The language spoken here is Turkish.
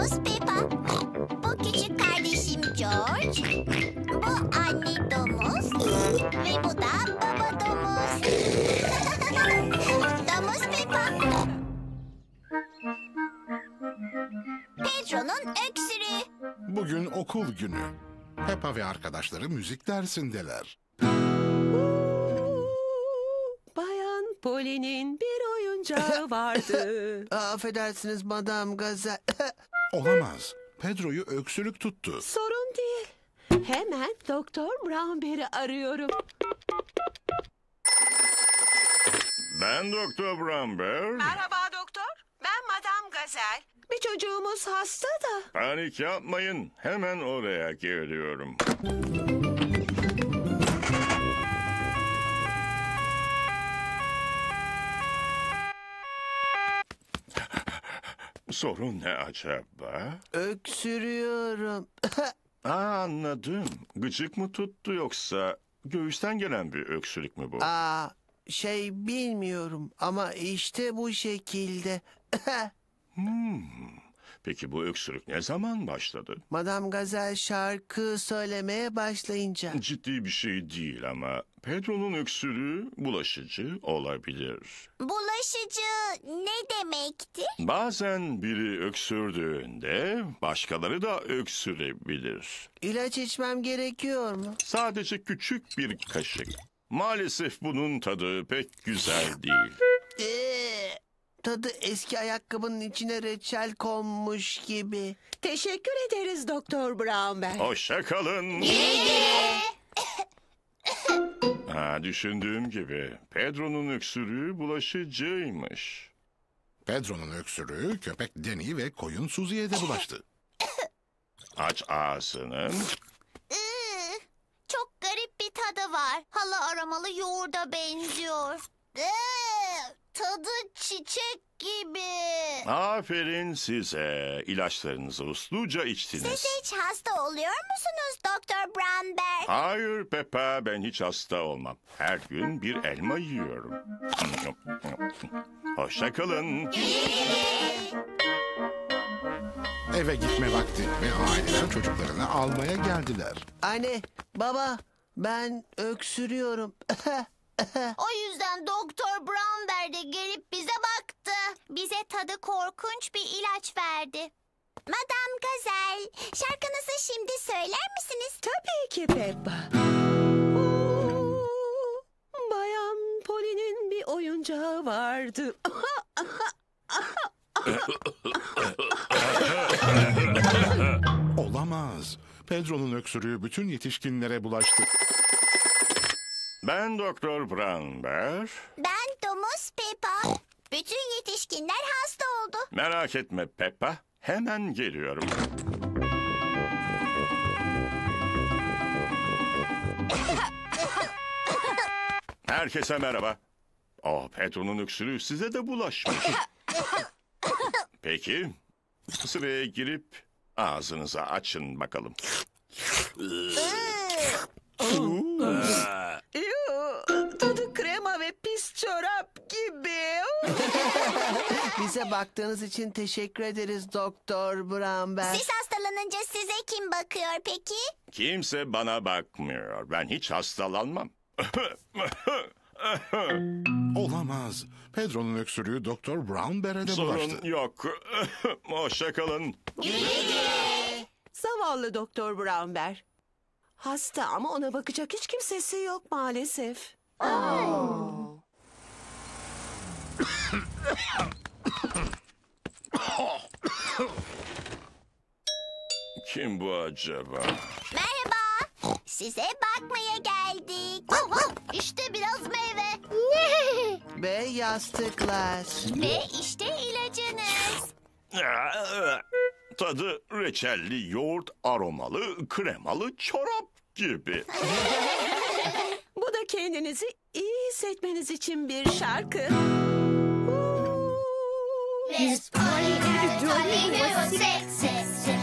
domuz Peppa. Bu küçük kardeşim George. Bu anne domuz. Ve bu da baba domuz. Domuz Peppa. Pedro'nun öksürüğü. Bugün okul günü. Peppa ve arkadaşları müzik dersindeler. Bayan Poli'nin bir oyuncağı vardı. Affedersiniz Madam Gazel. Olamaz. Pedro'yu öksürük tuttu. Sorun değil. Hemen Doktor Brownberry arıyorum. Ben Doktor Brownberry. Merhaba doktor. Ben Madame Gazel. Bir çocuğumuz hasta da. Panik yapmayın. Hemen oraya geliyorum. Sorun ne acaba? Öksürüyorum. Anladım. Gıcık mı tuttu yoksa göğüsten gelen bir öksürük mü bu? Bilmiyorum ama işte bu şekilde. Peki bu öksürük ne zaman başladı? Madam Gazel şarkı söylemeye başlayınca. Ciddi bir şey değil ama Pedro'nun öksürüğü bulaşıcı olabilir. Bulaşıcı ne demekti? Bazen biri öksürdüğünde başkaları da öksürebilir. İlaç içmem gerekiyor mu? Sadece küçük bir kaşık. Maalesef bunun tadı pek güzel değil. Tadı eski ayakkabının içine reçel konmuş gibi. Teşekkür ederiz Doktor Brownberry. Hoşça kalın. Düşündüğüm gibi Pedro'nun öksürüğü bulaşıcıymış. Pedro'nun öksürüğü köpek Danny ve koyun Susie'ye de bulaştı. Aç ağzını. Çok garip bir tadı var. Hala aromalı yoğurda benziyor. Tadı çiçek gibi. Aferin size. İlaçlarınızı usluca içtiniz. Siz hiç hasta oluyor musunuz Doktor Brownberry? Hayır Peppa, ben hiç hasta olmam. Her gün bir elma yiyorum. Hoşça kalın. Eve gitme vakti ve aileler çocuklarını almaya geldiler. Anne, baba, ben öksürüyorum. O yüzden Doktor Brownberry de gelip bize baktı. Bize tadı korkunç bir ilaç verdi. Madame Gazel, şarkınızı şimdi söyler misiniz? Tabii ki Peppa. Bayan Poli'nin bir oyuncağı vardı. Olamaz. Pedro'nun öksürüğü bütün yetişkinlere bulaştı. Ben Doktor Brownberry. Ben domuz Peppa. Bütün yetişkinler hasta oldu. Merak etme Peppa, hemen geliyorum. Herkese merhaba. Pedro'nun öksürüğü size de bulaşmış. Peki, sıraya girip ağzınızı açın bakalım. Tadı krema ve pis çorap gibi. Bize baktığınız için teşekkür ederiz Doktor Brownberry. Siz hastalanınca size kim bakıyor peki? Kimse bana bakmıyor. Ben hiç hastalanmam. Olamaz. Pedro'nun öksürüğü Doktor Brownberry'e de bulaştı. Sorun yok. Hoşça kalın. Zavallı Doktor Brownberry. Hasta ama ona bakacak hiç kimsesi yok maalesef. Kim bu acaba? Merhaba. Size bakmaya geldik. İşte biraz meyve. Ve yastıklar. Ve işte ilacınız. Tadı reçelli, yoğurt aromalı, kremalı çorap gibi. Bu da kendinizi iyi hissetmeniz için bir şarkı. Miss Polly and Polly who was sick, sick, sick.